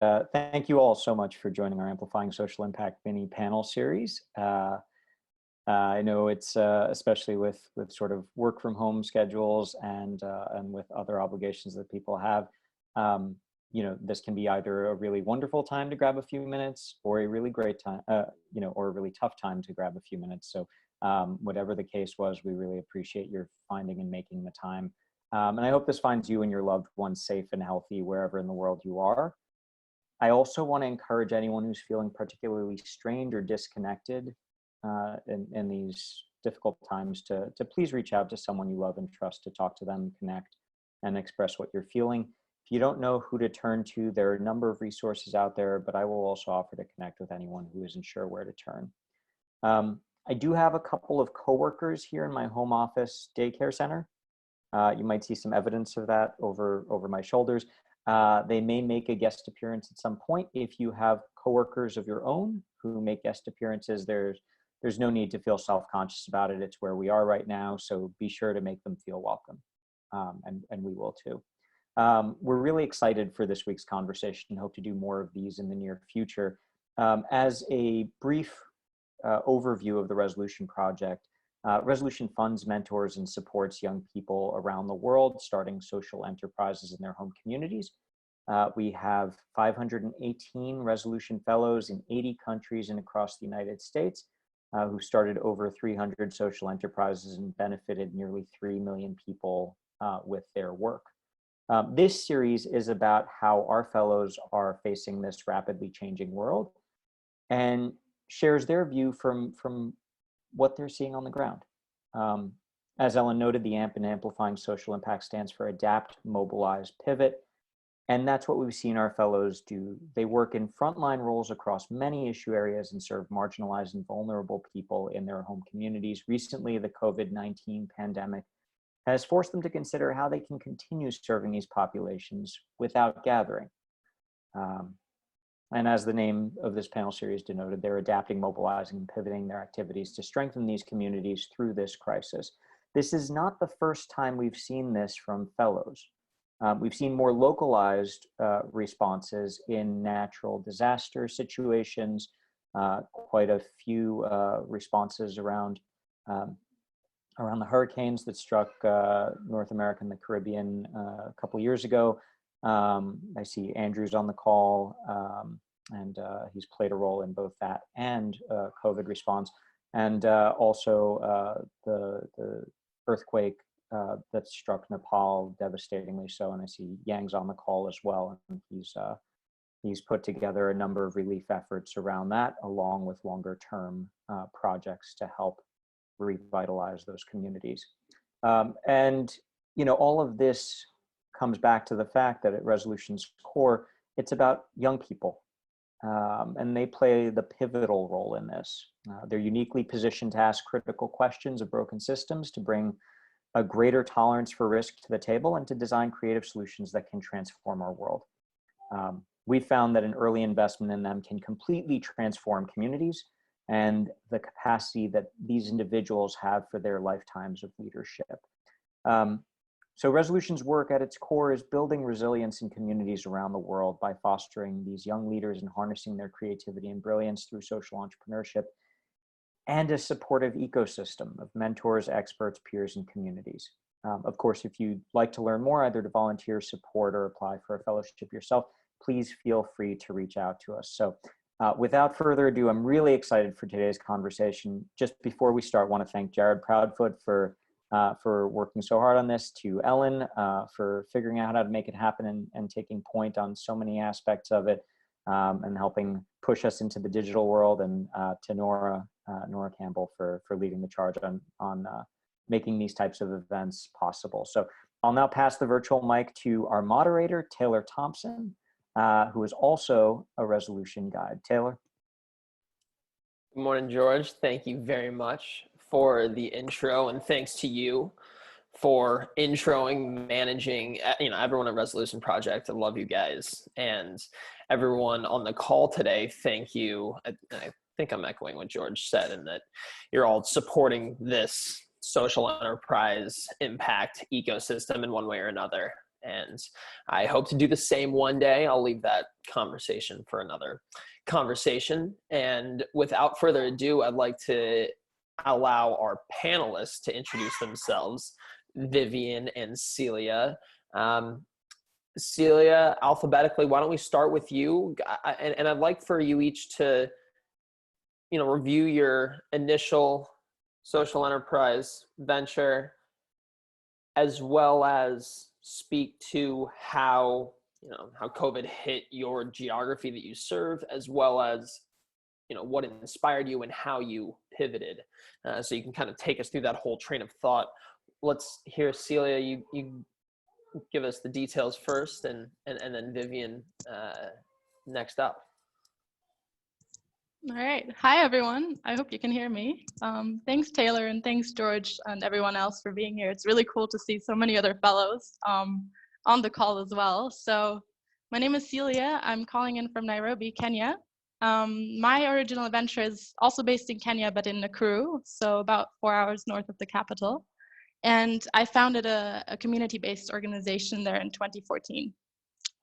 thank you all so much for joining our Amplifying Social Impact mini panel series. I know it's especially with sort of work from home schedules and with other obligations that people have. This can be either a really wonderful time to grab a few minutes, or a really great time, or a really tough time to grab a few minutes. So whatever the case was, we really appreciate your finding and making the time. And I hope this finds you and your loved ones safe and healthy wherever in the world you are. I also want to encourage anyone who's feeling particularly strained or disconnected in these difficult times to please reach out to someone you love and trust to talk to them, connect, and express what you're feeling. If you don't know who to turn to, there are a number of resources out there, but I will also offer to connect with anyone who isn't sure where to turn. I do have a couple of coworkers here in my home office daycare center. You might see some evidence of that over my shoulders. They may make a guest appearance at some point. If you have coworkers of your own who make guest appearances, there's no need to feel self-conscious about it. It's where we are right now, so be sure to make them feel welcome, and we will too. We're really excited for this week's conversation and hope to do more of these in the near future. As a brief overview of the Resolution Project, Resolution funds, mentors, and supports young people around the world starting social enterprises in their home communities. We have 518 Resolution Fellows in 80 countries and across the United States who started over 300 social enterprises and benefited nearly 3 million people with their work. This series is about how our fellows are facing this rapidly changing world and shares their view from what they're seeing on the ground. As Ellen noted, the AMP in Amplifying Social Impact stands for Adapt, Mobilize, Pivot. And that's what we've seen our fellows do. They work in frontline roles across many issue areas and serve marginalized and vulnerable people in their home communities. Recently, the COVID-19 pandemic has forced them to consider how they can continue serving these populations without gathering. And as the name of this panel series denoted, they're adapting, mobilizing, and pivoting their activities to strengthen these communities through this crisis. This is not the first time we've seen this from fellows. We've seen more localized responses in natural disaster situations, quite a few responses around the hurricanes that struck North America and the Caribbean a couple years ago. I see Andrew's on the call, and he's played a role in both that and COVID response, and also the earthquake that struck Nepal devastatingly so. And I see Yang's on the call as well, and he's put together a number of relief efforts around that, along with longer term projects to help revitalize those communities. And all of this comes back to the fact that at Resolution's core, it's about young people, and they play the pivotal role in this. They're uniquely positioned to ask critical questions of broken systems, to bring a greater tolerance for risk to the table, and to design creative solutions that can transform our world. We found that an early investment in them can completely transform communities and the capacity that these individuals have for their lifetimes of leadership. So Resolution's work at its core is building resilience in communities around the world by fostering these young leaders and harnessing their creativity and brilliance through social entrepreneurship, and a supportive ecosystem of mentors, experts, peers, and communities. Of course, if you'd like to learn more, either to volunteer, support, or apply for a fellowship yourself, please feel free to reach out to us. So without further ado, I'm really excited for today's conversation. Just before we start, I want to thank Jared Proudfoot for working so hard on this, to Ellen for figuring out how to make it happen and taking point on so many aspects of it, and helping push us into the digital world, and to Nora Campbell for leading the charge on making these types of events possible. So I'll now pass the virtual mic to our moderator, Taylor Thompson, who is also a Resolution guide. Taylor. Good morning, George. Thank you very much for the intro, and thanks to you for introing, managing, everyone at Resolution Project. I love you guys, and everyone on the call today. Thank you. I think I'm echoing what George said, in that you're all supporting this social enterprise impact ecosystem in one way or another. And I hope to do the same one day. I'll leave that conversation for another conversation. And without further ado, I'd like to allow our panelists to introduce themselves, Vivian and Celia. Celia, alphabetically, why don't we start with you? And I'd like for you each to, review your initial social enterprise venture, as well as speak to how COVID hit your geography that you serve, as well as, what inspired you and how you pivoted. So you can kind of take us through that whole train of thought. Let's hear, Celia, you give us the details first, and then Vivian next up. All right. Hi, everyone. I hope you can hear me. Thanks, Taylor, and thanks, George, and everyone else for being here. It's really cool to see so many other fellows on the call as well. So my name is Celia. I'm calling in from Nairobi, Kenya. My original adventure is also based in Kenya, but in Nakuru, so about 4 hours north of the capital. And I founded a community-based organization there in 2014.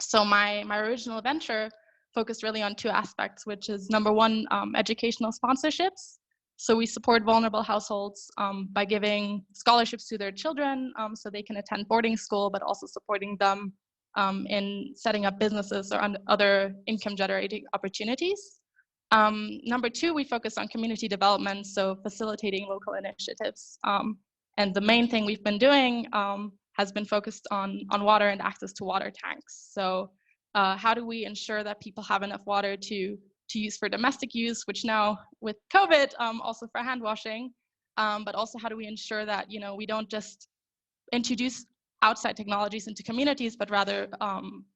So my original venture focused really on two aspects, which is number one, educational sponsorships. So we support vulnerable households by giving scholarships to their children so they can attend boarding school, but also supporting them in setting up businesses or other income generating opportunities. Number two, we focus on community development, so facilitating local initiatives. And the main thing we've been doing has been focused on water and access to water tanks. So how do we ensure that people have enough water to use for domestic use, which now with COVID, also for hand washing, but also how do we ensure that, we don't just introduce outside technologies into communities, but rather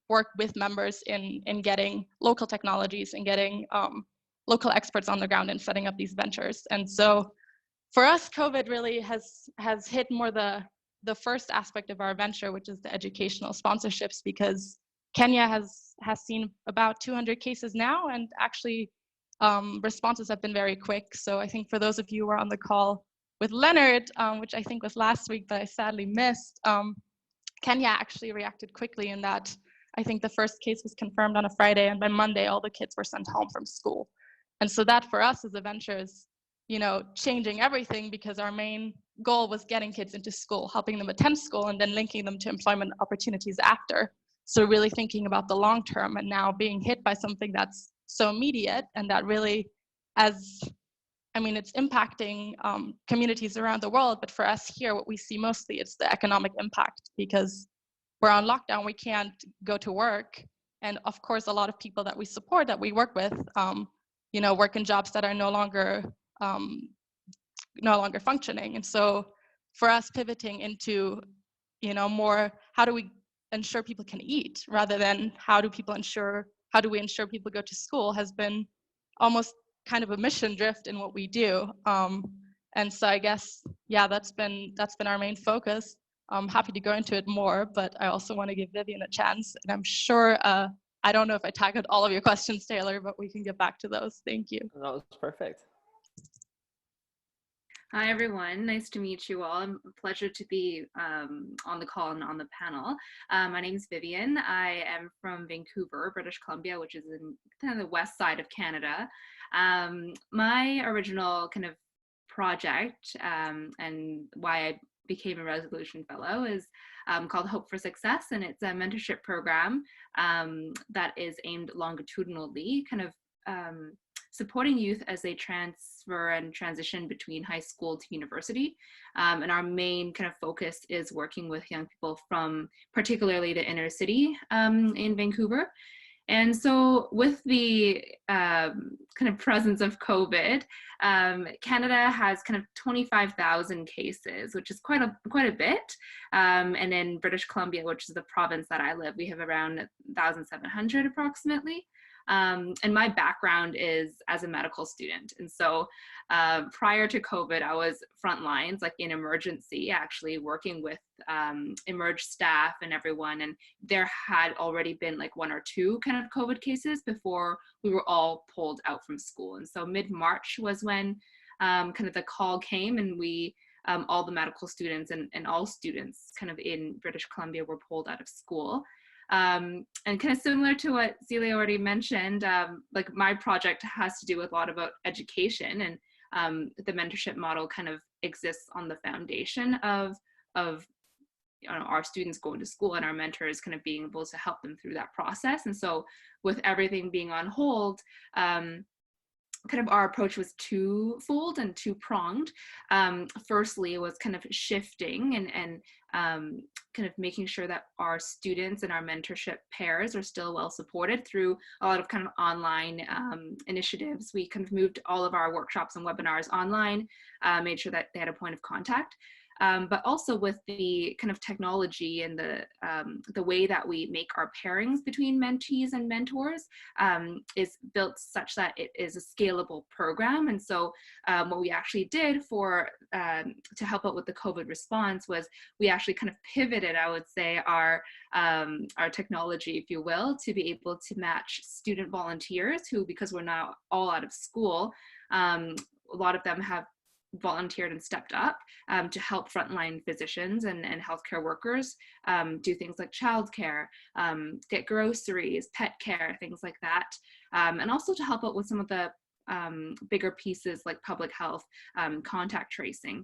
work with members in getting local technologies and getting local experts on the ground and setting up these ventures. And so for us, COVID really has hit more the first aspect of our venture, which is the educational sponsorships, because Kenya has seen about 200 cases now, and actually responses have been very quick. So I think for those of you who are on the call with Leonard, which I think was last week, but I sadly missed, Kenya actually reacted quickly in that I think the first case was confirmed on a Friday, and by Monday, all the kids were sent home from school. And so that for us as a venture is, changing everything, because our main goal was getting kids into school, helping them attend school, and then linking them to employment opportunities after. So really thinking about the long term, and now being hit by something that's so immediate and that really, it's impacting communities around the world. But for us here, what we see mostly is the economic impact, because we're on lockdown, we can't go to work. And of course, a lot of people that we support, that we work with, work in jobs that are no longer functioning. And so for us, pivoting into, more, how do we ensure people can eat, rather than how do we ensure people go to school, has been almost kind of a mission drift in what we do. And so I guess, that's been our main focus. I'm happy to go into it more, but I also want to give Vivian a chance. And I'm sure, I don't know if I tackled all of your questions, Taylor, but we can get back to those. Thank you. That was perfect. Hi, everyone. Nice to meet you all. A pleasure to be on the call and on the panel. My name is Vivian. I am from Vancouver, British Columbia, which is in kind of the west side of Canada. My original kind of project and why I became a Resolution Fellow is called Hope for Success, and it's a mentorship program that is aimed longitudinally, kind of supporting youth as they transfer and transition between high school to university. And our main kind of focus is working with young people from particularly the inner city in Vancouver. And so with the kind of presence of COVID, Canada has kind of 25,000 cases, which is quite a bit. And in British Columbia, which is the province that I live, we have around 1,700 approximately. And my background is as a medical student. And so prior to COVID, I was front lines, like in emergency, actually working with Emerge staff and everyone. And there had already been like 1 or 2 kind of COVID cases before we were all pulled out from school. And so mid-March was when kind of the call came, and we all the medical students and all students kind of in British Columbia were pulled out of school. And kind of similar to what Celia already mentioned, like my project has to do with a lot about education, and the mentorship model kind of exists on the foundation of our students going to school and our mentors kind of being able to help them through that process. And so with everything being on hold, kind of our approach was twofold and two-pronged. Firstly, it was kind of shifting and kind of making sure that our students and our mentorship pairs are still well supported through a lot of kind of online initiatives. We kind of moved all of our workshops and webinars online, made sure that they had a point of contact. But also with the kind of technology and the way that we make our pairings between mentees and mentors is built such that it is a scalable program. And so what we actually did to help out with the COVID response was we actually kind of pivoted, I would say, our technology, if you will, to be able to match student volunteers who, because we're now all out of school, a lot of them have volunteered and stepped up to help frontline physicians and healthcare workers do things like childcare, get groceries, pet care, things like that, and also to help out with some of the bigger pieces like public health, contact tracing,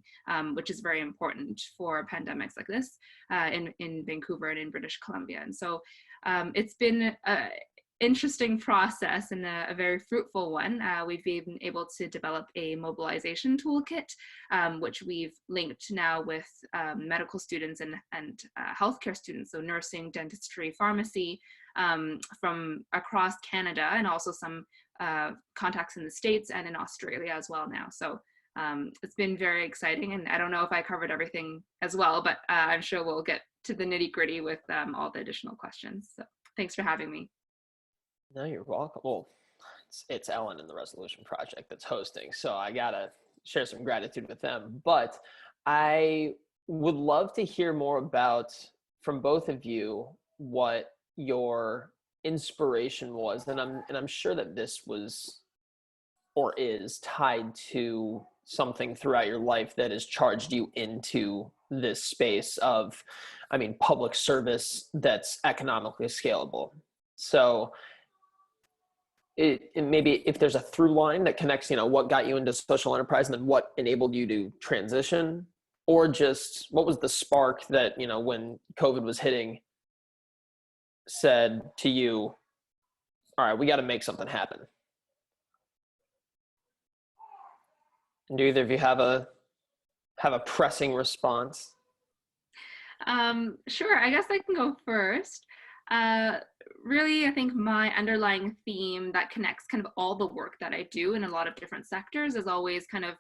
which is very important for pandemics like this in Vancouver and in British Columbia. And so it's been interesting process and a very fruitful one. We've been able to develop a mobilization toolkit, which we've linked now with medical students and healthcare students, so nursing, dentistry, pharmacy, from across Canada, and also some contacts in the States and in Australia as well now. So it's been very exciting, and I don't know if I covered everything as well, but I'm sure we'll get to the nitty-gritty with all the additional questions. So thanks for having me. No, you're welcome. Well, it's Ellen in the Resolution Project that's hosting, so I gotta share some gratitude with them. But I would love to hear more about, from both of you, what your inspiration was, and I'm sure that this was or is tied to something throughout your life that has charged you into this space of, public service that's economically scalable. So it maybe if there's a through line that connects, what got you into social enterprise and then what enabled you to transition, or just what was the spark that, when COVID was hitting, said to you, all right, we got to make something happen. And do either of you have a pressing response? Sure, I guess I can go first. Really, I think my underlying theme that connects kind of all the work that I do in a lot of different sectors is always kind of,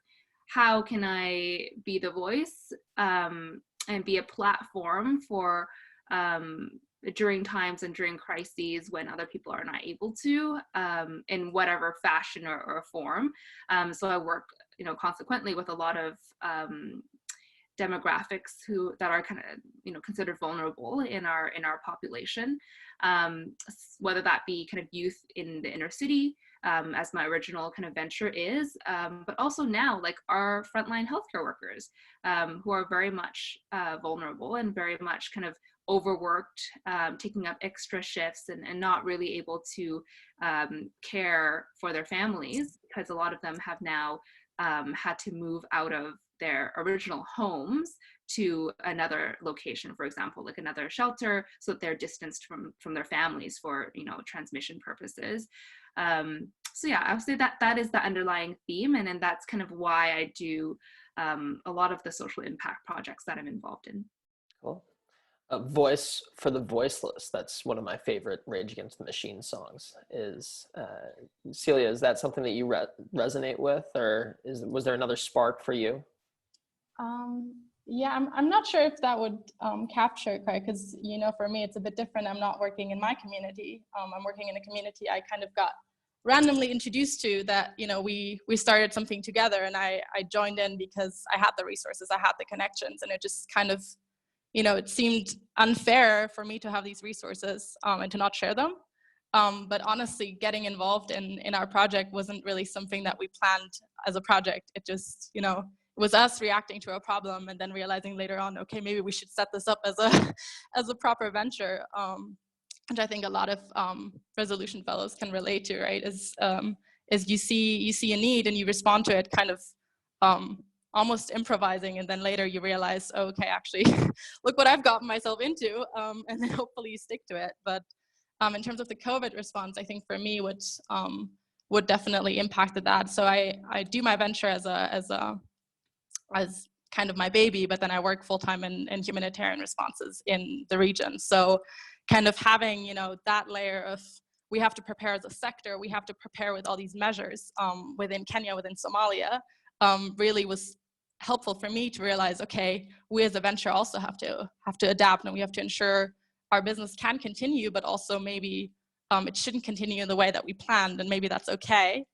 how can I be the voice and be a platform for during times and during crises when other people are not able to, in whatever fashion or form. So I work, consequently with a lot of demographics that are kind of considered vulnerable in our population, whether that be kind of youth in the inner city, as my original kind of venture is, but also now like our frontline healthcare workers, who are very much vulnerable and very much kind of overworked, taking up extra shifts and not really able to care for their families, because a lot of them have now had to move out of their original homes to another location, for example, like another shelter, so that they're distanced from their families for transmission purposes. So yeah, I would say that is the underlying theme, and then that's kind of why I do a lot of the social impact projects that I'm involved in. Cool. A voice for the voiceless. That's one of my favorite Rage Against the Machine songs. Is Celia, is that something that you resonate with, or was there another spark for you? Yeah, I'm not sure if that would capture it, because for me it's a bit different. I'm not working in my community. I'm working in a community I kind of got randomly introduced to, that we started something together, and I joined in because I had the resources, I had the connections, and it just kind of it seemed unfair for me to have these resources and to not share them. But honestly, getting involved in our project wasn't really something that we planned as a project. It just was us reacting to a problem and then realizing later on, okay, maybe we should set this up as a as a proper venture, which I think a lot of resolution fellows can relate to, right? Is you see a need and you respond to it kind of almost improvising, and then later you realize, oh, okay, actually, look what I've gotten myself into, and then hopefully you stick to it. But in terms of the COVID response, I think for me, what definitely impacted that. So I do my venture as kind of my baby, but then I work full time in humanitarian responses in the region. So kind of having, that layer of, we have to prepare as a sector, we have to prepare with all these measures within Kenya, within Somalia, really was helpful for me to realize, okay, we as a venture also have to adapt, and we have to ensure our business can continue, but also maybe it shouldn't continue in the way that we planned, and maybe that's okay.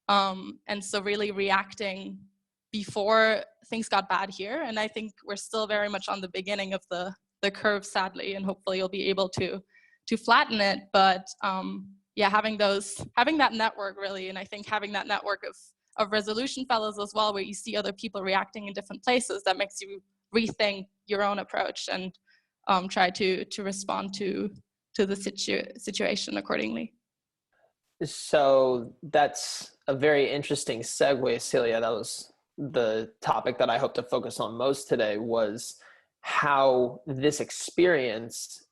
And so really reacting before things got bad here. And I think we're still very much on the beginning of the curve, sadly, and hopefully you'll be able to flatten it. But yeah, having that network really, and I think having that network of resolution fellows as well, where you see other people reacting in different places, that makes you rethink your own approach and try to respond to the situation accordingly. So that's a very interesting segue, Celia. That was the topic that I hope to focus on most today, was how this experience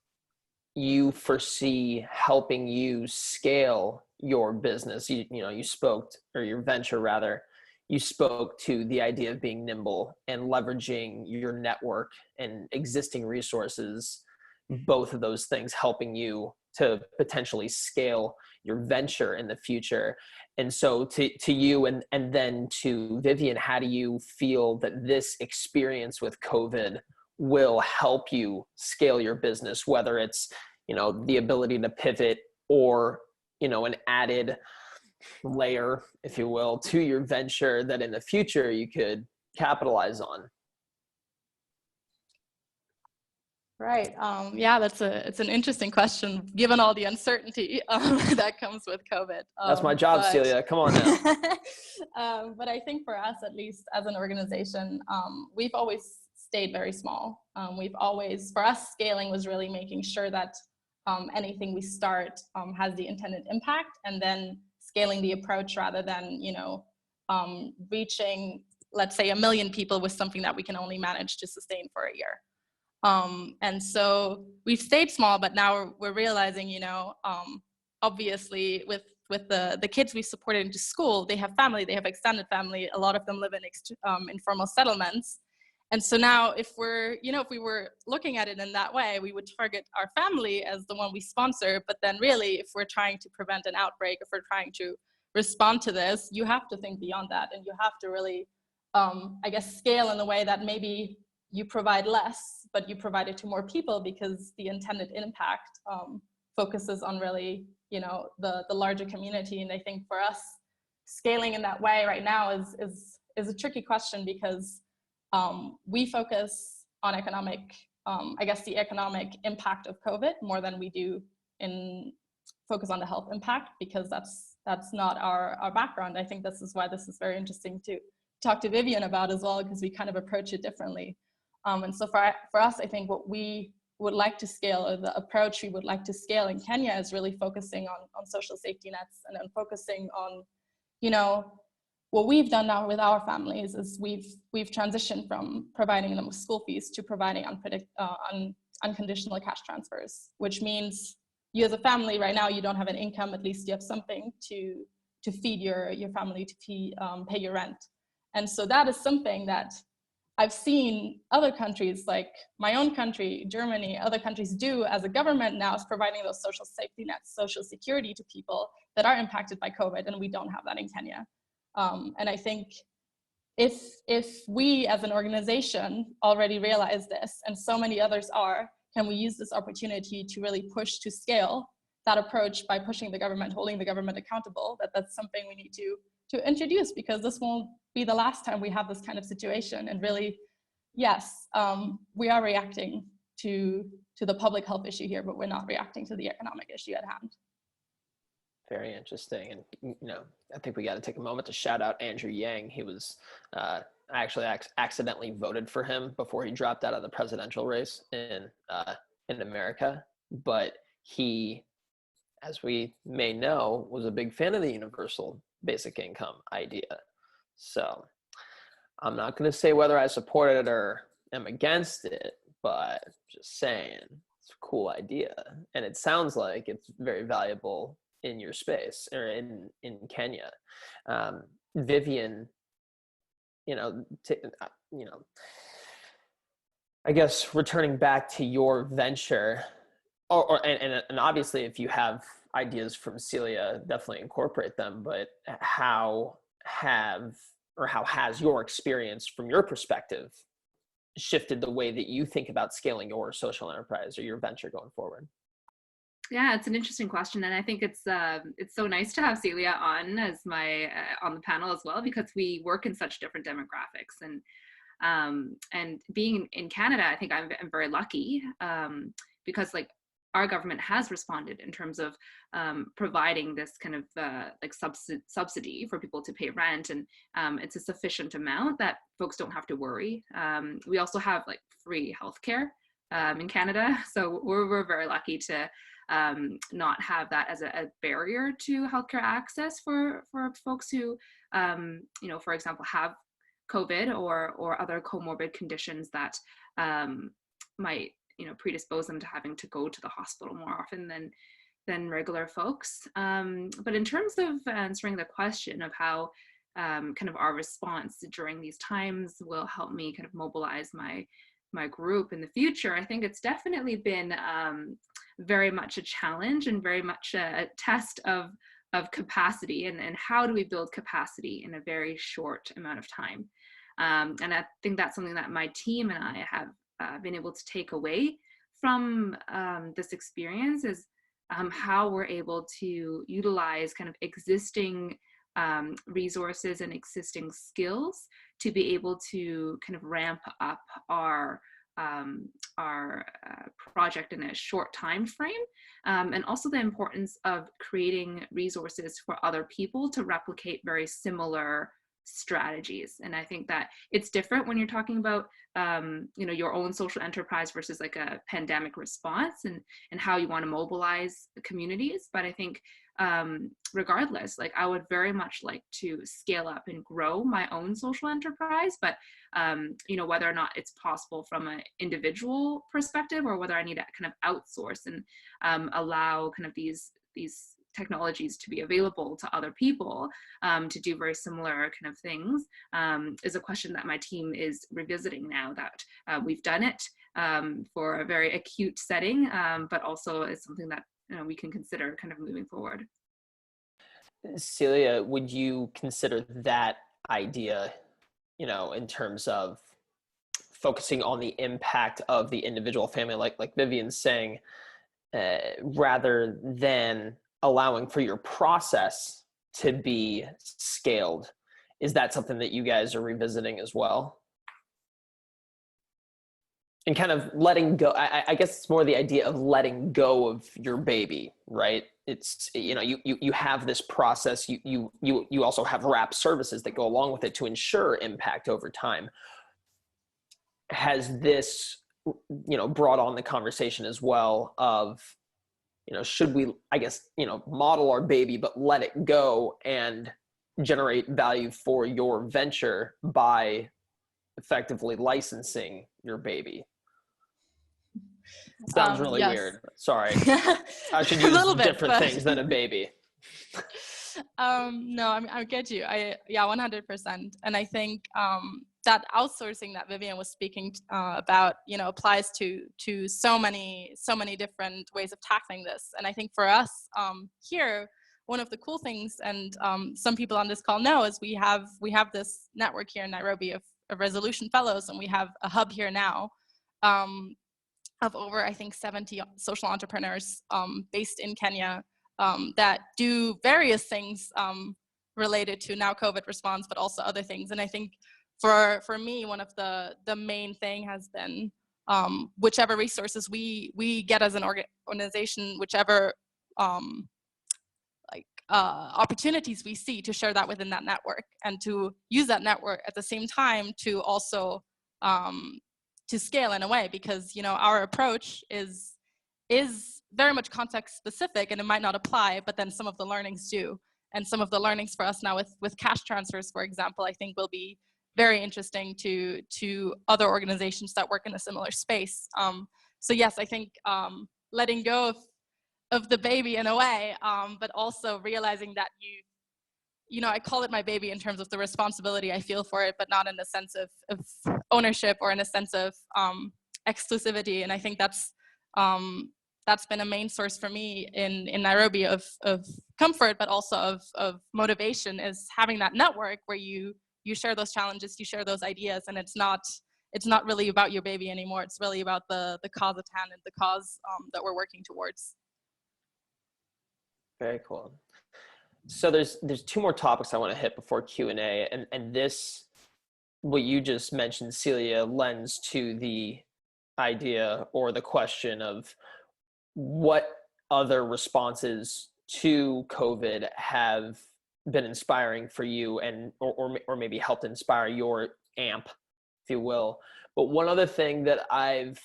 you foresee helping you scale your business. You spoke, or your venture rather, you spoke to the idea of being nimble and leveraging your network and existing resources, both of those things helping you to potentially scale your venture in the future. And so to you and then to Vivian, how do you feel that this experience with COVID will help you scale your business, whether it's, the ability to pivot or, an added layer, if you will, to your venture that in the future you could capitalize on? Right. Yeah, it's an interesting question, given all the uncertainty that comes with COVID. That's my job, Celia. Come on now. But I think for us, at least as an organization, we've always stayed very small. For us, scaling was really making sure that anything we start has the intended impact, and then scaling the approach rather than, reaching, let's say, 1 million people with something that we can only manage to sustain for a year. And so we've stayed small, but now we're realizing, obviously with the kids we supported into school, they have family, they have extended family. A lot of them live in informal settlements. And so now if we were looking at it in that way, we would target our family as the one we sponsor. But then really, if we're trying to prevent an outbreak, if we're trying to respond to this, you have to think beyond that. And you have to really, scale in the way that maybe you provide less, but you provide it to more people, because the intended impact focuses on really, the larger community. And I think for us, scaling in that way right now is a tricky question, because we focus on the economic impact of COVID more than we do focus on the health impact, because that's not our background. I think this is why this is very interesting to talk to Vivian about as well, because we kind of approach it differently. And so for us, I think what we would like to scale, or the approach we would like to scale in Kenya, is really focusing on social safety nets, and then focusing on, what we've done now with our families is we've transitioned from providing them with school fees to providing unconditional cash transfers, which means you as a family right now, you don't have an income, at least you have something to feed your family, to pay your rent. And so that is something that I've seen other countries, like my own country, Germany, other countries do as a government now, is providing those social safety nets, social security to people that are impacted by COVID, and we don't have that in Kenya. And I think if we as an organization already realize this, and so many others are, can we use this opportunity to really push to scale that approach by pushing the government, holding the government accountable, that's something we need to introduce, because this won't be the last time we have this kind of situation. And really, yes, we are reacting to the public health issue here, but we're not reacting to the economic issue at hand. Very interesting. And, I think we got to take a moment to shout out Andrew Yang. He was actually accidentally voted for him before he dropped out of the presidential race in America. But he, as we may know, was a big fan of the universal basic income idea. So I'm not going to say whether I support it or am against it, but just saying it's a cool idea. And it sounds like it's very valuable in your space or in Kenya. Vivian, I guess returning back to your venture, and obviously if you have ideas from Celia, definitely incorporate them, but how has your experience from your perspective shifted the way that you think about scaling your social enterprise or your venture going forward? Yeah, it's an interesting question, and I think it's so nice to have Celia on as on the panel as well, because we work in such different demographics, and being in Canada, I think I'm very lucky because like our government has responded in terms of providing this kind of like subsidy for people to pay rent, and it's a sufficient amount that folks don't have to worry. We also have like free healthcare in Canada, so we're very lucky to not have that as a barrier to healthcare access for folks who, for example, have COVID or other comorbid conditions that might, predispose them to having to go to the hospital more often than regular folks. But in terms of answering the question of how kind of our response during these times will help me kind of mobilize my group in the future, I think it's definitely been very much a challenge and very much a test of capacity and how do we build capacity in a very short amount of time. And I think that's something that my team and I have been able to take away from this experience is how we're able to utilize kind of existing resources and existing skills to be able to kind of ramp up our project in a short time frame, and also the importance of creating resources for other people to replicate very similar strategies. And I think that it's different when you're talking about your own social enterprise versus like a pandemic response and how you want to mobilize communities. But I think regardless, like I would very much like to scale up and grow my own social enterprise, but whether or not it's possible from an individual perspective or whether I need to kind of outsource and allow kind of these technologies to be available to other people to do very similar kind of things is a question that my team is revisiting now that we've done it for a very acute setting, but also is something that we can consider kind of moving forward. Celia, would you consider that idea, in terms of focusing on the impact of the individual family, like Vivian's saying, rather than allowing for your process to be scaled? Is that something that you guys are revisiting as well? And kind of letting go, I guess it's more the idea of letting go of your baby, right? It's, you have this process, you also have wrap services that go along with it to ensure impact over time. Has this, brought on the conversation as well of, should we, I guess, model our baby, but let it go and generate value for your venture by effectively licensing your baby? Sounds really yes. weird. Sorry. I should use different things than a baby. No, I get you. 100%. And I think that outsourcing that Vivian was speaking about, applies to so many different ways of tackling this. And I think for us here, one of the cool things, and some people on this call know, is we have this network here in Nairobi of Resolution Fellows, and we have a hub here now of over, I think, 70 social entrepreneurs based in Kenya that do various things related to now COVID response, but also other things. And I think for me, one of the main thing has been whichever resources we get as an organization, whichever like opportunities we see to share that within that network, and to use that network at the same time to also to scale in a way, because our approach is very much context specific, and it might not apply, but then some of the learnings do. And some of the learnings for us now with cash transfers, for example, I think will be very interesting to other organizations that work in a similar space. So yes, I think letting go of the baby in a way, but also realizing that I call it my baby in terms of the responsibility I feel for it, but not in the sense of ownership or in a sense of exclusivity. And I think that's been a main source for me in Nairobi of comfort, but also of motivation, is having that network where you share those challenges, you share those ideas, and it's not really about your baby anymore. It's really about the cause at hand and the cause that we're working towards. Very cool. So there's two more topics I want to hit before Q&A, and this, what you just mentioned, Celia, lends to the idea or the question of what other responses to COVID have been inspiring for you, and or maybe helped inspire your AMP, if you will. But one other thing that I've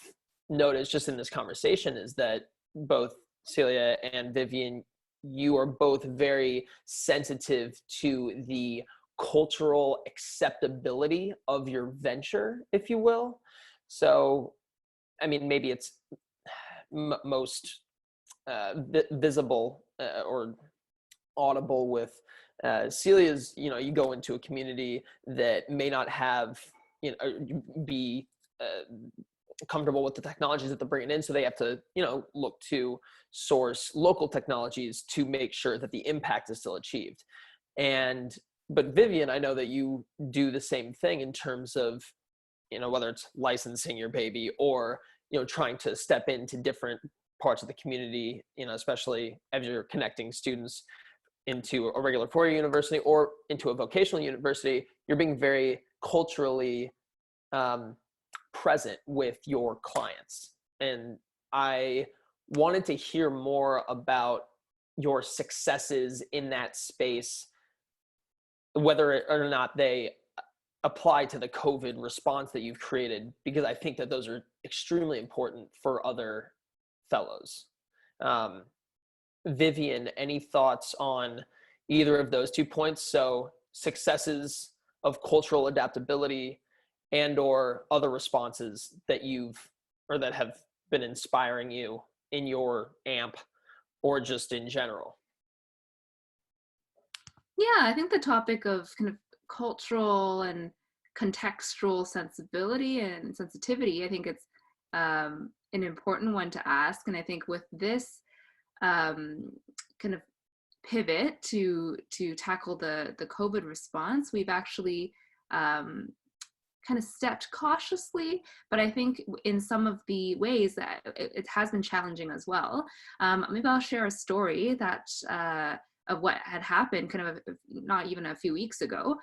noticed just in this conversation is that both Celia and Vivian, you are both very sensitive to the cultural acceptability of your venture, if you will. So, I mean, maybe it's most visible or audible with Celia's, you go into a community that may not have, be comfortable with the technologies that they're bringing in. So they have to, look to source local technologies to make sure that the impact is still achieved. But Vivian, I know that you do the same thing in terms of, whether it's licensing your baby or, trying to step into different parts of the community, especially as you're connecting students into a regular four-year university or into a vocational university, you're being very culturally present with your clients. And I wanted to hear more about your successes in that space, whether or not they apply to the COVID response that you've created, because I think that those are extremely important for other fellows. Vivian, any thoughts on either of those 2 points? So successes of cultural adaptability and or other responses that that have been inspiring you in your AMP or just in general? Yeah, I think the topic of kind of cultural and contextual sensibility and sensitivity, I think it's an important one to ask. And I think with this kind of pivot to tackle the COVID response, we've actually kind of stepped cautiously, but I think in some of the ways that it has been challenging as well. Maybe I'll share a story that of what had happened kind of not even a few weeks ago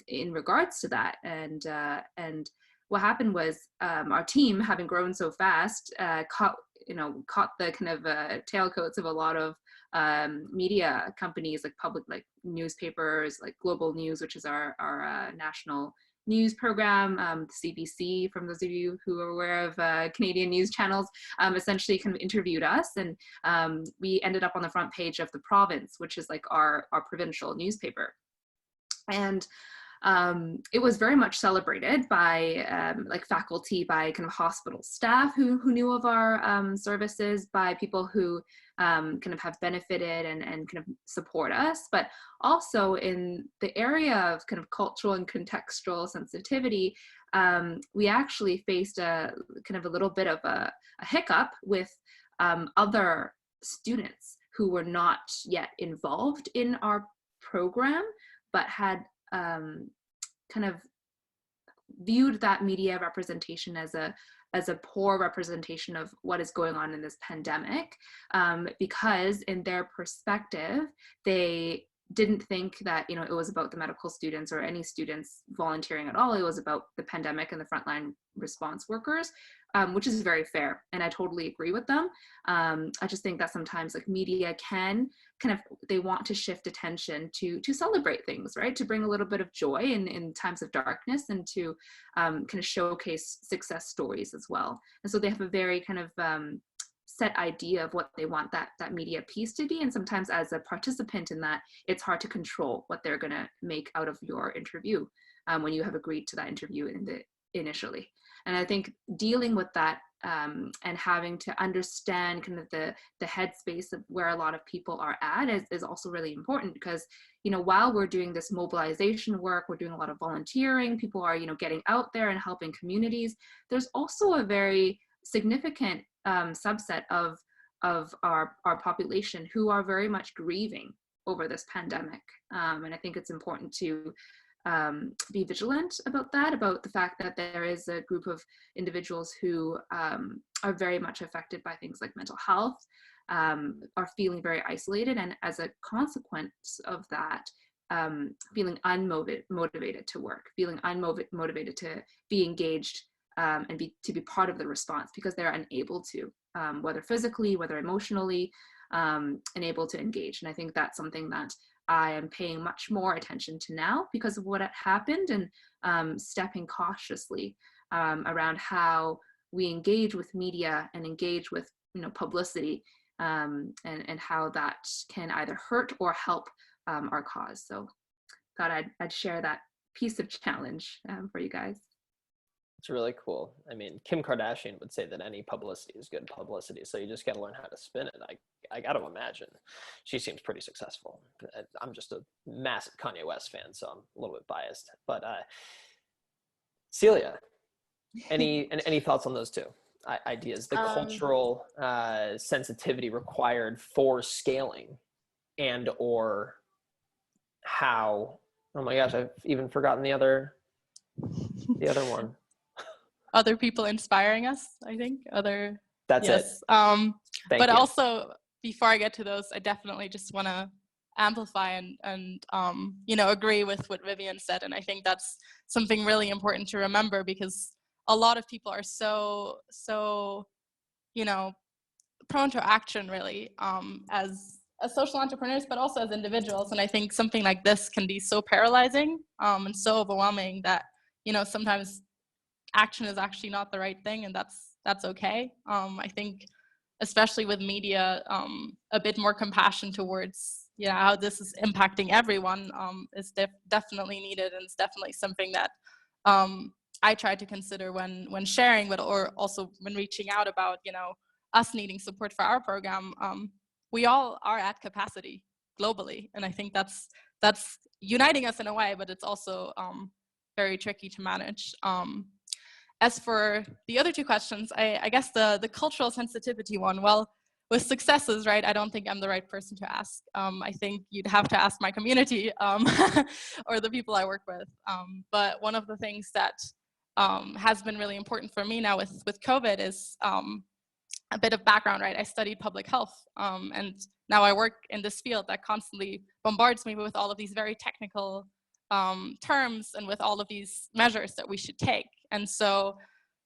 in regards to that. And what happened was our team, having grown so fast, caught the kind of tailcoats of a lot of media companies, like public, like newspapers, like Global News, which is our national news program, CBC, from those of you who are aware of Canadian news channels, essentially kind of interviewed us, and we ended up on the front page of The Province, which is like our provincial newspaper. And it was very much celebrated by like faculty, by kind of hospital staff who knew of our services, by people who kind of have benefited and kind of support us, but also in the area of kind of cultural and contextual sensitivity, we actually faced a kind of a little bit of a hiccup with other students who were not yet involved in our program, but had kind of viewed that media representation as a poor representation of what is going on in this pandemic, because in their perspective, they didn't think that, you know, it was about the medical students or any students volunteering at all. It was about the pandemic and the frontline response workers, which is very fair. And I totally agree with them. I just think that sometimes like media can kind of, they want to shift attention to celebrate things, right? To bring a little bit of joy in times of darkness, and to kind of showcase success stories as well. And so they have a very kind of set idea of what they want that media piece to be. And sometimes as a participant in that, it's hard to control what they're going to make out of your interview when you have agreed to that interview initially. And I think dealing with that and having to understand kind of the headspace of where a lot of people are at is also really important, because, you know, while we're doing this mobilization work, we're doing a lot of volunteering, people are, you know, getting out there and helping communities. There's also a very significant subset of our population who are very much grieving over this pandemic. And I think it's important to be vigilant about that, about the fact that there is a group of individuals who are very much affected by things like mental health, are feeling very isolated, and as a consequence of that, feeling unmotivated to work, feeling unmotivated to be engaged and to be part of the response, because they're unable to, whether physically, whether emotionally, unable to engage. And I think that's something that I am paying much more attention to now because of what had happened, and stepping cautiously around how we engage with media and engage with, you know, publicity, and how that can either hurt or help our cause. So thought I'd share that piece of challenge for you guys. It's really cool. I mean, Kim Kardashian would say that any publicity is good publicity. So you just got to learn how to spin it. I got to imagine she seems pretty successful. I'm just a massive Kanye West fan, so I'm a little bit biased. But Celia, any thoughts on those two ideas? The cultural sensitivity required for scaling, and or how? Oh my gosh, I've even forgotten the other one. Other people inspiring us, I think. That's yes. it. But you. Also, before I get to those, I definitely just want to amplify and you know, agree with what Vivian said. And I think that's something really important to remember, because a lot of people are so you know, prone to action really, as social entrepreneurs, but also as individuals. And I think something like this can be so paralyzing and so overwhelming that, you know, sometimes action is actually not the right thing, and that's okay. I think especially with media, a bit more compassion towards, you know, how this is impacting everyone is definitely needed, and it's definitely something that I try to consider when sharing, but or also when reaching out about, you know, us needing support for our program. We all are at capacity globally, and I think that's uniting us in a way, but it's also very tricky to manage. As for the other two questions, I guess the cultural sensitivity one, well, with successes, right, I don't think I'm the right person to ask. I think you'd have to ask my community or the people I work with. But one of the things that has been really important for me now with COVID is a bit of background, right? I studied public health, and now I work in this field that constantly bombards me with all of these very technical terms and with all of these measures that we should take. And so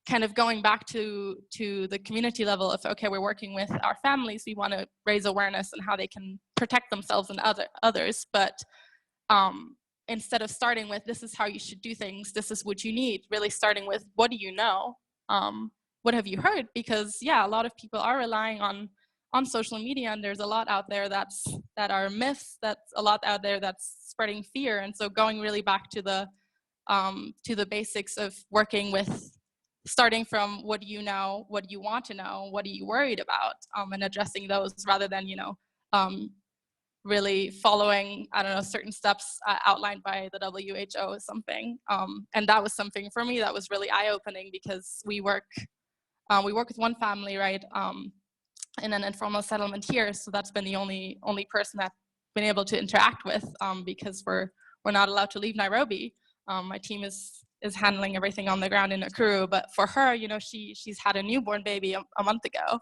kind of going back to the community level of, okay, we're working with our families, we want to raise awareness on how they can protect themselves and others. But instead of starting with, this is how you should do things, this is what you need, really starting with, what do you know? What have you heard? Because yeah, a lot of people are relying on social media, and there's a lot out there that are myths, that's a lot out there that's spreading fear. And so going really back to the basics of working with, starting from what do you know, what do you want to know, what are you worried about, and addressing those rather than, you know, really following, I don't know, certain steps outlined by the WHO or something. And that was something for me that was really eye-opening, because we work with one family, right, in an informal settlement here. So that's been the only person I've been able to interact with, because we're not allowed to leave Nairobi. My team is handling everything on the ground in Nakuru, but for her, you know, she's had a newborn baby a month ago.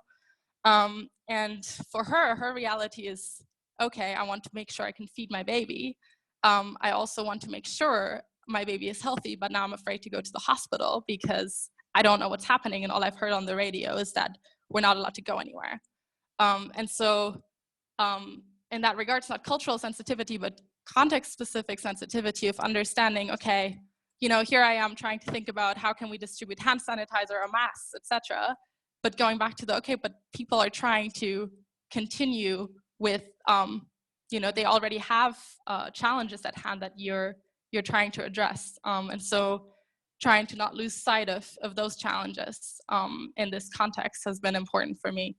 And for her reality is okay, I want to make sure I can feed my baby. I also want to make sure my baby is healthy, but now I'm afraid to go to the hospital because I don't know what's happening, and all I've heard on the radio is that we're not allowed to go anywhere. And so in that regard, it's not cultural sensitivity, but context-specific sensitivity of understanding, okay, you know, here I am trying to think about how can we distribute hand sanitizer or masks, etc. But going back to the, okay, but people are trying to continue with, you know, they already have challenges at hand that you're trying to address. And so trying to not lose sight of those challenges in this context has been important for me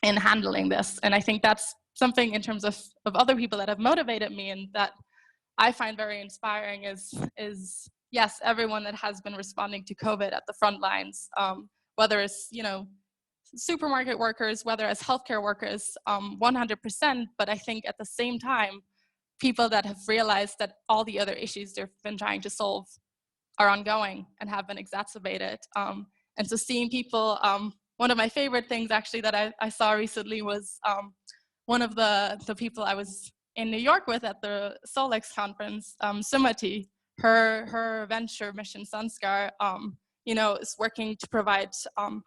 in handling this. And I think that's something in terms of other people that have motivated me and that I find very inspiring is yes, everyone that has been responding to COVID at the front lines, whether it's, you know, supermarket workers, whether as healthcare workers, 100%, but I think at the same time, people that have realized that all the other issues they've been trying to solve are ongoing and have been exacerbated. And so seeing people, one of my favorite things actually that I saw recently was one of the people I was in New York with at the Solex conference, Sumati, her venture Mission Sanskar, you know, is working to provide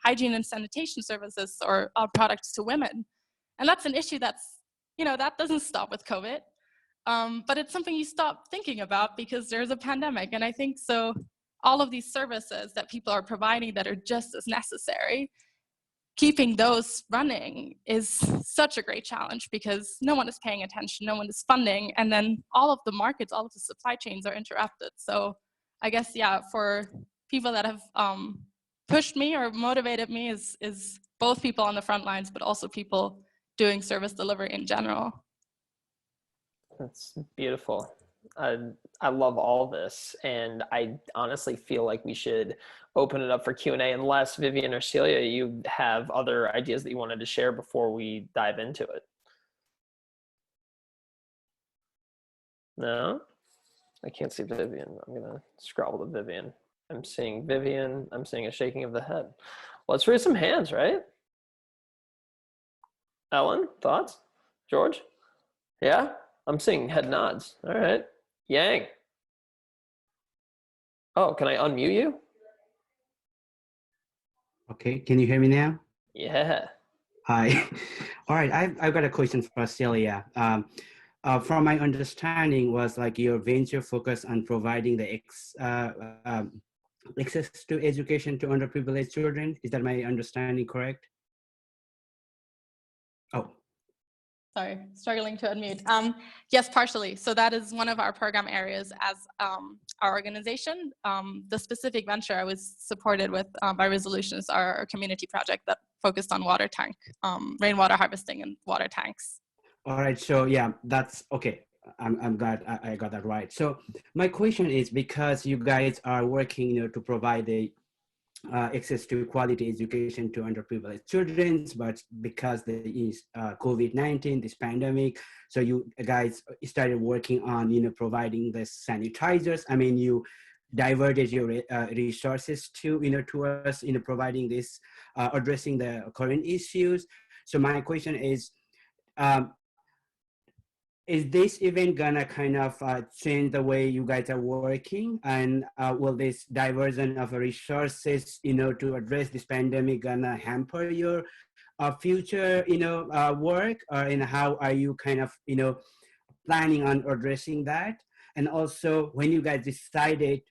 hygiene and sanitation services or products to women. And that's an issue that's, you know, that doesn't stop with COVID, but it's something you stop thinking about because there's a pandemic. And I think so all of these services that people are providing that are just as necessary, keeping those running is such a great challenge because no one is paying attention, no one is funding, and then all of the markets, all of the supply chains are interrupted. So I guess, yeah, for people that have pushed me or motivated me is both people on the front lines, but also people doing service delivery in general. That's beautiful. I love all this, and I honestly feel like we should open it up for Q&A unless Vivian or Celia, you have other ideas that you wanted to share before we dive into it. No? I can't see Vivian. I'm gonna scroll to Vivian. I'm seeing Vivian. I'm seeing a shaking of the head. Let's raise some hands, right? Ellen, thoughts? George? Yeah? I'm seeing head nods. All right. Yang. Oh, can I unmute you? Okay, can you hear me now? Yeah. Hi. All right, I've got a question for Celia. From my understanding was like your venture focus on providing the access to education to underprivileged children. Is that my understanding correct? Oh. Sorry, struggling to unmute. Yes, partially. So that is one of our program areas as our organization. The specific venture I was supported with by Resolutions, our community project that focused on water tank, rainwater harvesting and water tanks. All right, so yeah, that's okay. I'm glad I got that right. So my question is, because you guys are working, you know, to provide the access to quality education to underprivileged children, but because there is COVID-19, this pandemic, so you guys started working on, you know, providing the sanitizers. I mean, you diverted your resources to, you know, to us, you know, providing this, addressing the current issues. So my question is this event gonna kind of change the way you guys are working, and will this diversion of resources, you know, to address this pandemic gonna hamper your future, you know, work, or in how are you kind of, you know, planning on addressing that? And also, when you guys decided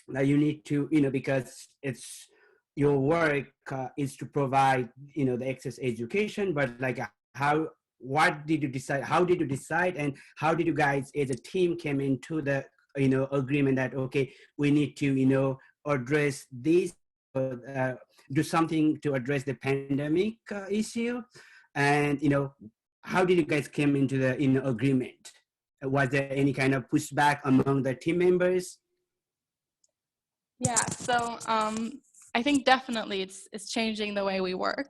that you need to, you know, because it's your work is to provide, you know, the access education, but like what did you decide? How did you decide, and how did you guys as a team came into the, you know, agreement that okay, we need to, you know, address this, do something to address the pandemic issue, and you know, how did you guys came into the, you know, agreement? Was there any kind of pushback among the team members? Yeah, so I think definitely it's changing the way we work.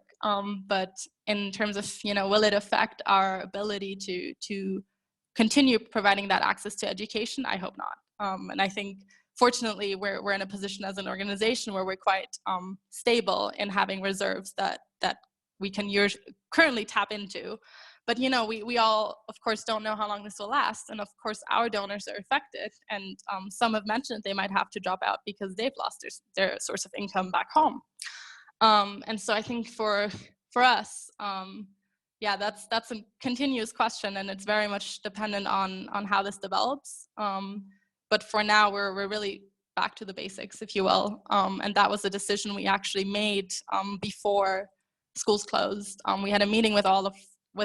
But in terms of, you know, will it affect our ability to continue providing that access to education? I hope not. And I think fortunately we're in a position as an organization where we're quite stable in having reserves that we can currently tap into. But we all, of course, don't know how long this will last, and of course our donors are affected, and some have mentioned they might have to drop out because they've lost their source of income back home. And so I think for us, yeah, that's a continuous question, and it's very much dependent on how this develops. But for now, we're really back to the basics, if you will. And that was a decision we actually made before schools closed. We had a meeting with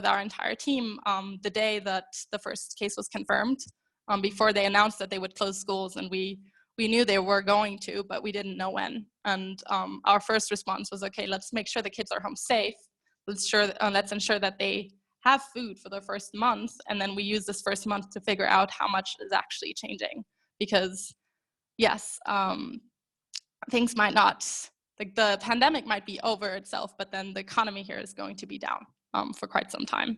our entire team the day that the first case was confirmed, before they announced that they would close schools, and we knew they were going to, but we didn't know when. And our first response was, okay, let's make sure the kids are home safe. Let's ensure that they have food for the first month, and then we use this first month to figure out how much is actually changing. Because yes, things might not, like the pandemic might be over itself, but then the economy here is going to be down for quite some time.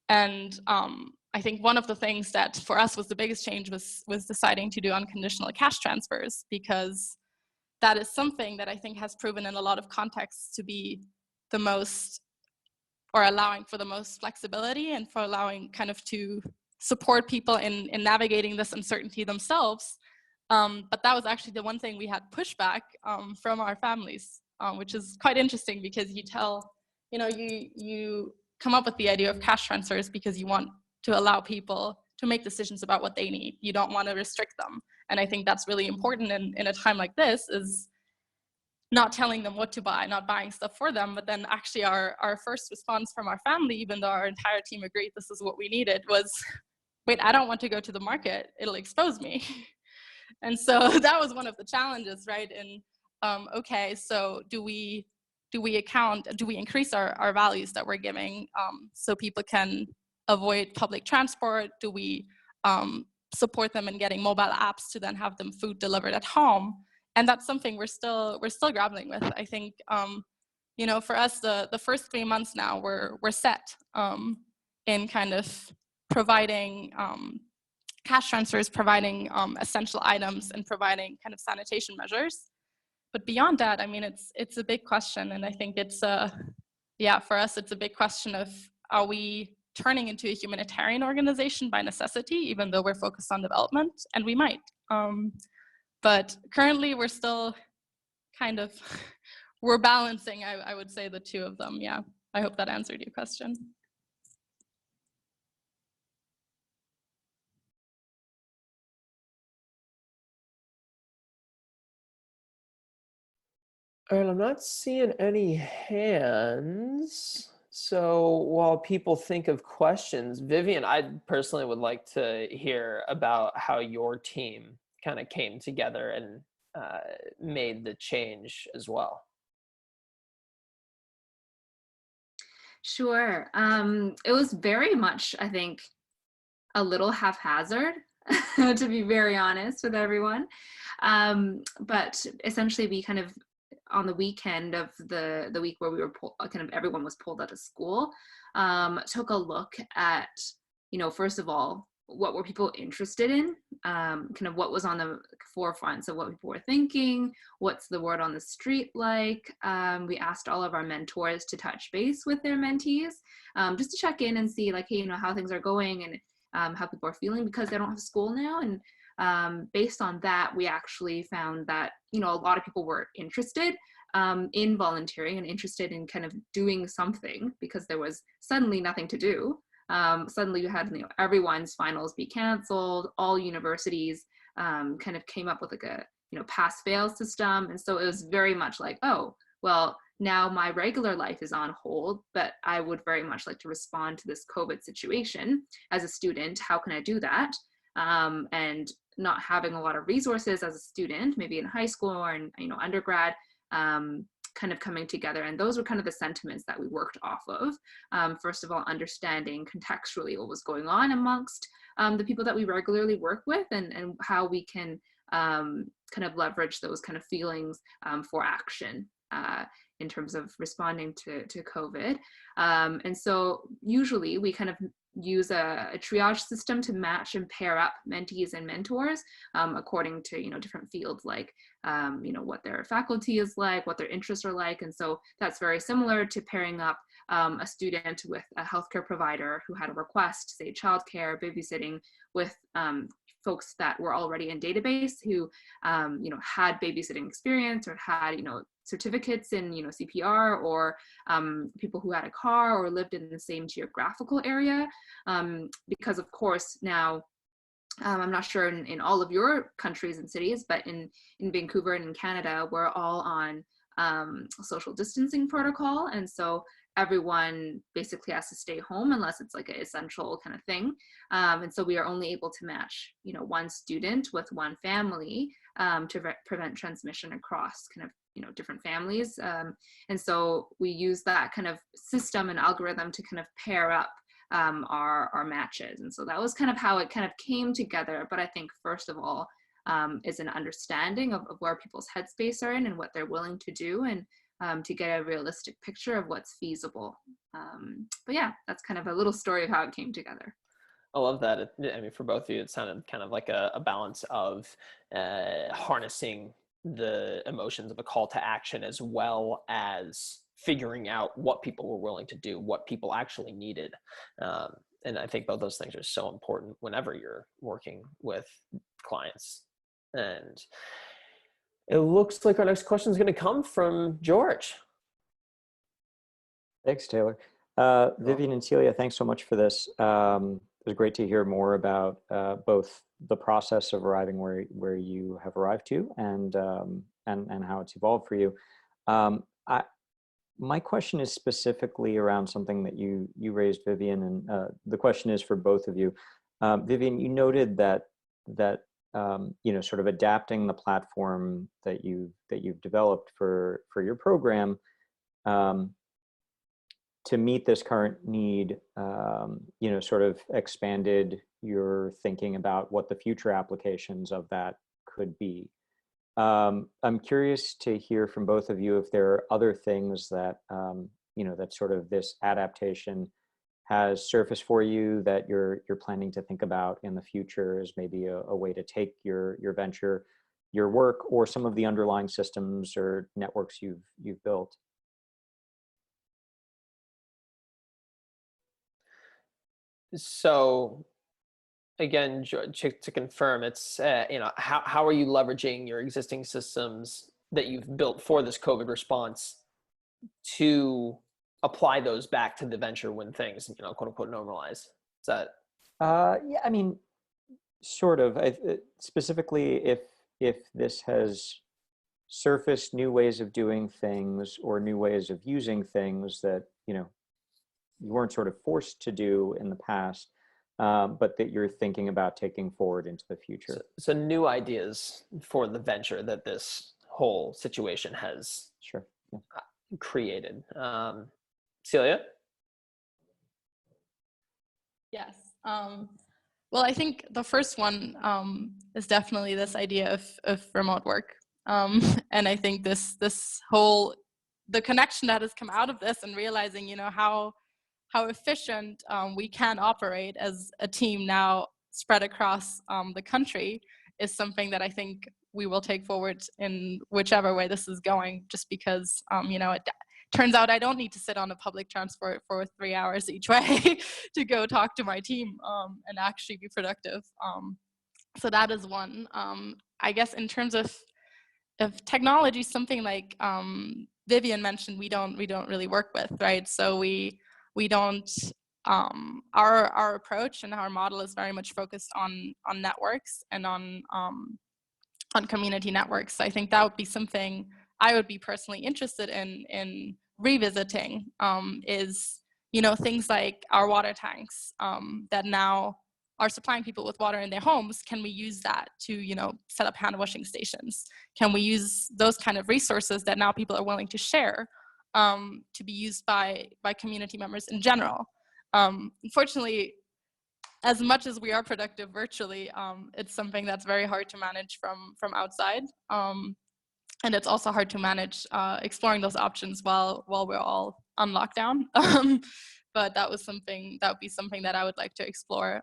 And I think one of the things that for us was the biggest change was deciding to do unconditional cash transfers, because that is something that I think has proven in a lot of contexts to be the most, or allowing for the most flexibility, and for allowing kind of to support people in navigating this uncertainty themselves. But that was actually the one thing we had pushback from our families, which is quite interesting, because you come up with the idea of cash transfers because you want to allow people to make decisions about what they need. You don't want to restrict them. And I think that's really important in a time like this, is not telling them what to buy, not buying stuff for them. But then actually our first response from our family, even though our entire team agreed this is what we needed, was, wait, I don't want to go to the market. It'll expose me. And so that was one of the challenges, right? And okay, so do we increase our values that we're giving so people can avoid public transport? Do we support them in getting mobile apps to then have them food delivered at home? And that's something we're still grappling with. I think for us, the first 3 months now we're set in kind of providing cash transfers, providing essential items, and providing kind of sanitation measures. But beyond that, I mean, it's a big question, and I think it's for us, it's a big question of, are we turning into a humanitarian organization by necessity, even though we're focused on development? And we might. But currently, we're still kind of we're balancing, I would say, the two of them. Yeah, I hope that answered your question. All right, I'm not seeing any hands. So while people think of questions, Vivian, I personally would like to hear about how your team kind of came together and made the change as well. Sure. It was very much, I think, a little haphazard, to be very honest with everyone. But essentially, we kind of, on the weekend of the week where we were kind of everyone was pulled out of school, took a look at, first of all, what were people interested in, kind of what was on the forefront, so what people were thinking, what's the word on the street like. We asked all of our mentors to touch base with their mentees, just to check in and see, like, hey, how things are going, and how people are feeling, because they don't have school now. And based on that, we actually found that, a lot of people were interested in volunteering and interested in kind of doing something, because there was suddenly nothing to do. Suddenly you had everyone's finals be canceled, all universities kind of came up with like a pass-fail system. And so it was very much like, oh, well, now my regular life is on hold, but I would very much like to respond to this COVID situation as a student. How can I do that? And not having a lot of resources as a student, maybe in high school or in undergrad, kind of coming together. And those were kind of the sentiments that we worked off of. First of all, understanding contextually what was going on amongst the people that we regularly work with, and how we can kind of leverage those kind of feelings for action in terms of responding to COVID. And so usually we kind of use a triage system to match and pair up mentees and mentors according to different fields, like what their faculty is like, what their interests are like. And so that's very similar to pairing up a student with a healthcare provider who had a request, say childcare, babysitting, with folks that were already in database who, had babysitting experience or had, certificates in, CPR, or people who had a car or lived in the same geographical area. Because of course now, I'm not sure in all of your countries and cities, but in Vancouver and in Canada, we're all on social distancing protocol. And so everyone basically has to stay home unless it's like an essential kind of thing. And so we are only able to match, one student with one family to prevent transmission across kind of, different families. And so we use that kind of system and algorithm to kind of pair up our matches. And so that was kind of how it kind of came together. But I think first of all, is an understanding of where people's headspace are in and what they're willing to do, and to get a realistic picture of what's feasible. But yeah, that's kind of a little story of how it came together. I love that. I mean, for both of you, it sounded kind of like a balance of harnessing the emotions of a call to action, as well as figuring out what people were willing to do, what people actually needed. And I think both those things are so important whenever you're working with clients. And it looks like our next question is going to come from George. Thanks, Taylor. Vivian and Celia, thanks so much for this. It was great to hear more about both the process of arriving where you have arrived to, and how it's evolved for you. My question is specifically around something that you raised, Vivian, and the question is for both of you. Vivian, you noted that sort of adapting the platform that you've developed for your program to meet this current need, sort of expanded your thinking about what the future applications of that could be. I'm curious to hear from both of you if there are other things that, that sort of this adaptation has surfaced for you that you're planning to think about in the future as maybe a way to take your venture, your work, or some of the underlying systems or networks you've built. So again, to confirm, it's, how are you leveraging your existing systems that you've built for this COVID response to apply those back to the venture when things, quote unquote, normalize? Is that? Yeah, I mean, sort of. Specifically, if this has surfaced new ways of doing things or new ways of using things that, you weren't sort of forced to do in the past, but that you're thinking about taking forward into the future. So new ideas for the venture that this whole situation has created. Celia? Yes. Well, I think the first one is definitely this idea of remote work. And I think this whole, the connection that has come out of this, and realizing, how efficient we can operate as a team now spread across the country, is something that I think we will take forward in whichever way this is going, just because, it turns out I don't need to sit on a public transport for 3 hours each way to go talk to my team and actually be productive. So that is one. I guess in terms of technology, something like Vivian mentioned, we don't really work with, right? So we don't, our approach and our model is very much focused on networks and on community networks. So I think that would be something I would be personally interested in revisiting, is, things like our water tanks that now are supplying people with water in their homes. Can we use that to, set up hand washing stations? Can we use those kind of resources that now people are willing to share to be used by community members in general? Unfortunately, as much as we are productive virtually, it's something that's very hard to manage from outside. And it's also hard to manage exploring those options while we're all on lockdown. But that would be something that I would like to explore,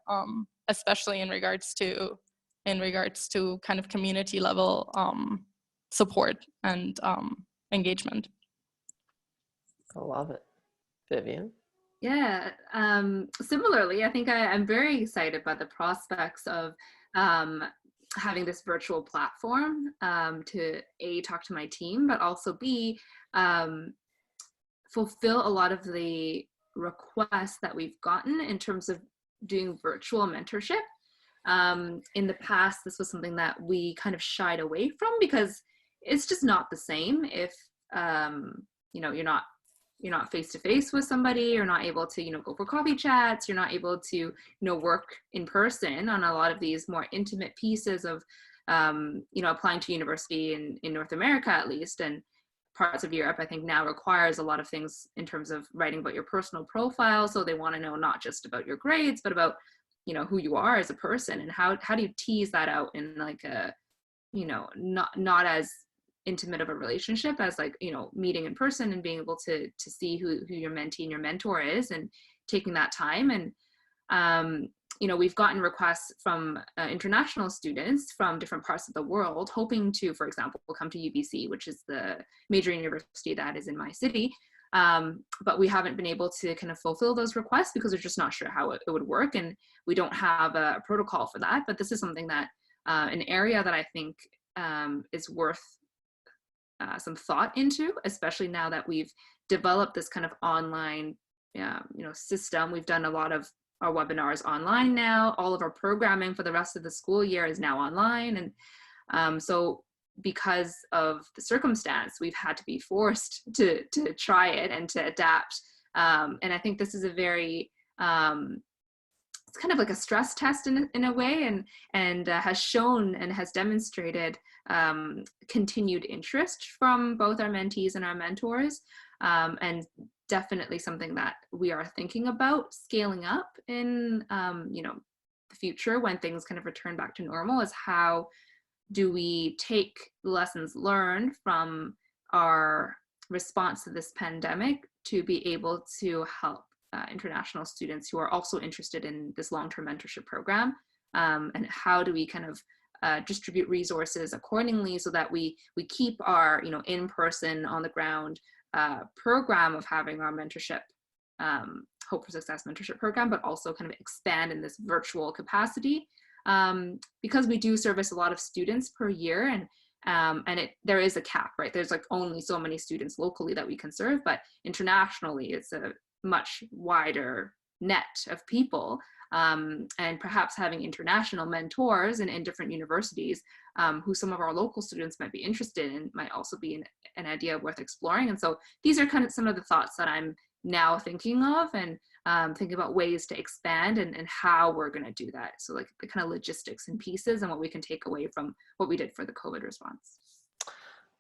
especially in regards to kind of community level support and engagement. I love it. Vivian? Yeah, similarly, I think I'm very excited by the prospects of having this virtual platform to A, talk to my team, but also B, fulfill a lot of the requests that we've gotten in terms of doing virtual mentorship. In the past, this was something that we kind of shied away from because it's just not the same if you're not face to face with somebody, you're not able to go for coffee chats, you're not able to work in person on a lot of these more intimate pieces of applying to university in North America at least, and parts of Europe I think now requires a lot of things in terms of writing about your personal profile. So they want to know not just about your grades, but about who you are as a person, and how do you tease that out in like a not as intimate of a relationship as like meeting in person and being able to see who your mentee and your mentor is, and taking that time. And we've gotten requests from international students from different parts of the world hoping to, for example, come to UBC, which is the major university that is in my city, but we haven't been able to kind of fulfill those requests because we're just not sure how it would work, and we don't have a protocol for that. But this is something that an area that I think is worth some thought into, especially now that we've developed this kind of online system. We've done a lot of our webinars online now. All of our programming for the rest of the school year is now online, and so because of the circumstance, we've had to be forced to try it and to adapt. And I think this is a very it's kind of like a stress test in a way, and has shown and has demonstrated continued interest from both our mentees and our mentors, and definitely something that we are thinking about scaling up in the future when things kind of return back to normal. Is how do we take lessons learned from our response to this pandemic to be able to help international students who are also interested in this long-term mentorship program, and how do we kind of distribute resources accordingly so that we keep our in-person on the ground program of having our mentorship Hope for Success mentorship program, but also kind of expand in this virtual capacity, because we do service a lot of students per year, and there is a cap, right? There's like only so many students locally that we can serve, but internationally it's a much wider net of people, and perhaps having international mentors in different universities who some of our local students might be interested in might also be an idea worth exploring. And so these are kind of some of the thoughts that I'm now thinking of, and thinking about ways to expand and how we're going to do that. So like the kind of logistics and pieces and what we can take away from what we did for the COVID response.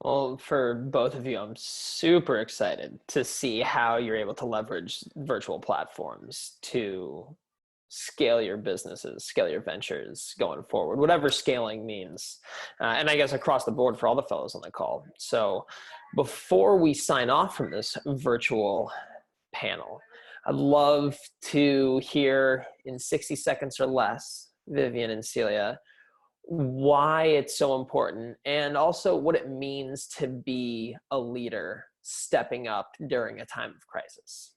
Well, for both of you, I'm super excited to see how you're able to leverage virtual platforms to scale your businesses, scale your ventures going forward, whatever scaling means. And I guess across the board for all the fellows on the call. So before we sign off from this virtual panel, I'd love to hear in 60 seconds or less, Vivian and Celia, why it's so important, and also what it means to be a leader stepping up during a time of crisis.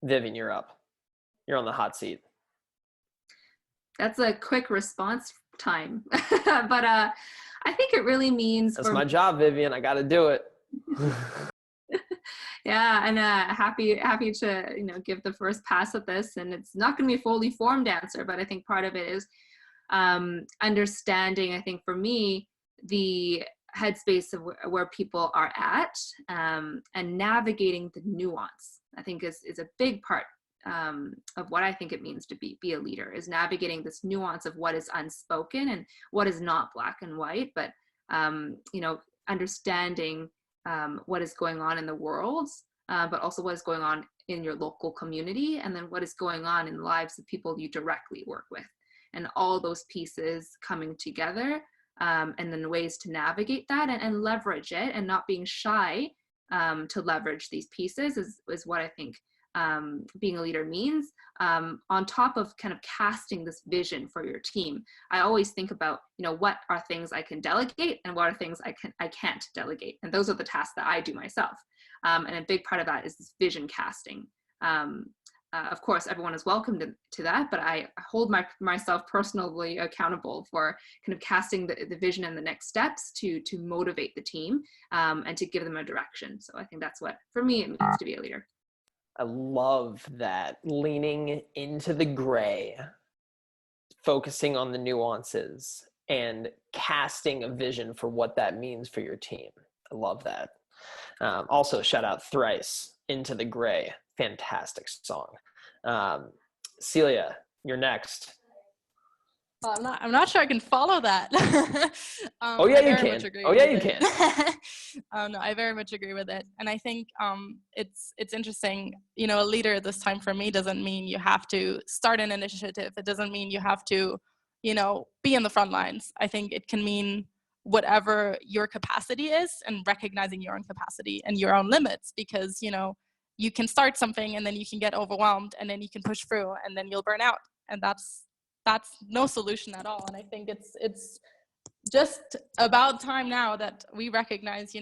Vivian, you're up. You're on the hot seat. That's a quick response time, but I think it really means— That's my job, Vivian. I got to do it. Yeah, and happy to give the first pass at this, and it's not going to be a fully formed answer, but I think part of it is understanding, I think for me, the headspace of where people are at, and navigating the nuance, I think is a big part of what I think it means to be a leader, is navigating this nuance of what is unspoken and what is not black and white, but understanding what is going on in the world, but also what is going on in your local community, and then what is going on in the lives of people you directly work with. And all those pieces coming together, and then ways to navigate that and leverage it, and not being shy to leverage these pieces is what I think being a leader means, on top of kind of casting this vision for your team. I always think about, what are things I can delegate and what are things I can't delegate. And those are the tasks that I do myself. And a big part of that is this vision casting. Of course, everyone is welcome to that, but I hold myself personally accountable for kind of casting the vision and the next steps to motivate the team, and to give them a direction. So I think that's what, for me, it means to be a leader. I love that, leaning into the gray, focusing on the nuances, and casting a vision for what that means for your team. I love that. Also, shout out Thrice, Into the Gray. Fantastic song. Celia, you're next. I'm not sure I can follow that. Oh yeah, you can. Oh yeah, you can. No, I very much agree with it, and I think it's interesting. A leader this time for me doesn't mean you have to start an initiative. It doesn't mean you have to, be in the front lines. I think it can mean whatever your capacity is, and recognizing your own capacity and your own limits, because you can start something and then you can get overwhelmed and then you can push through and then you'll burn out, and that's no solution at all. And I think it's just about time now that we recognize,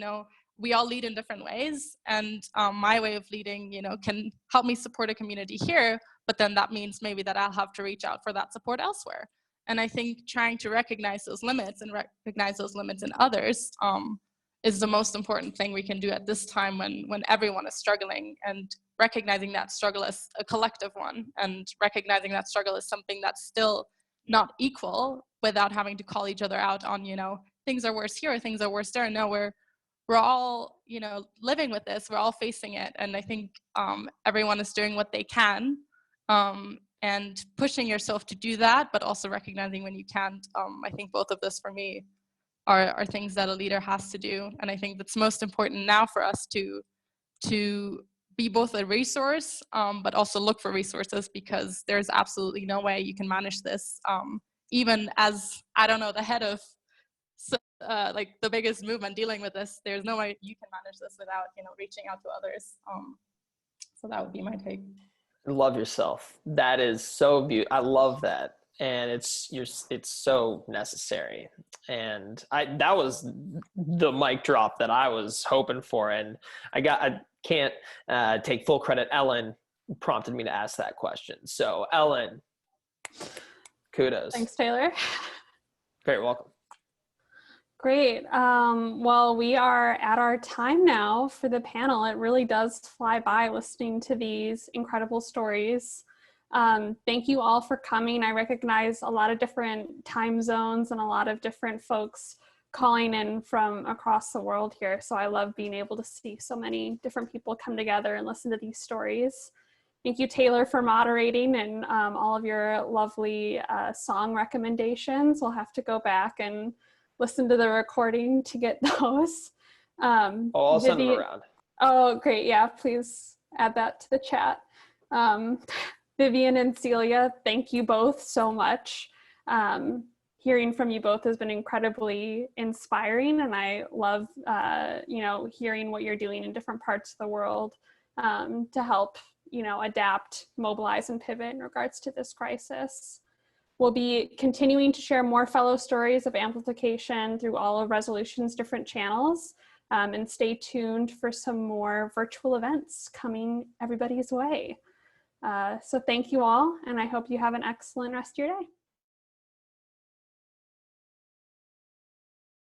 we all lead in different ways, and my way of leading, can help me support a community here, but then that means maybe that I'll have to reach out for that support elsewhere. And I think trying to recognize those limits and recognize those limits in others is the most important thing we can do at this time when everyone is struggling, and recognizing that struggle as a collective one, and recognizing that struggle as something that's still not equal, without having to call each other out on, things are worse here, things are worse there. No, we're all, living with this, we're all facing it. And I think everyone is doing what they can, and pushing yourself to do that, but also recognizing when you can't. I think both of this for me are things that a leader has to do. And I think that's most important now for us to be both a resource, but also look for resources, because there's absolutely no way you can manage this, even as, I don't know, the head of like the biggest movement dealing with this. There's no way you can manage this without reaching out to others. So that would be my take. Love yourself. That is so beautiful. I love that. And it's so necessary. And that was the mic drop that I was hoping for. And I can't take full credit. Ellen prompted me to ask that question. So Ellen, kudos. Thanks, Taylor. Very welcome. Great. Well, we are at our time now for the panel. It really does fly by listening to these incredible stories. Thank you all for coming. I recognize a lot of different time zones and a lot of different folks calling in from across the world here. So I love being able to see so many different people come together and listen to these stories. Thank you, Taylor, for moderating, and all of your lovely song recommendations. We'll have to go back and listen to the recording to get those. I'll send them around. Oh, great. Yeah, please add that to the chat. Vivian and Celia, thank you both so much. Hearing from you both has been incredibly inspiring, and I love, hearing what you're doing in different parts of the world to help, adapt, mobilize, and pivot in regards to this crisis. We'll be continuing to share more fellow stories of amplification through all of Resolution's different channels, and stay tuned for some more virtual events coming everybody's way. So thank you all, and I hope you have an excellent rest of your day.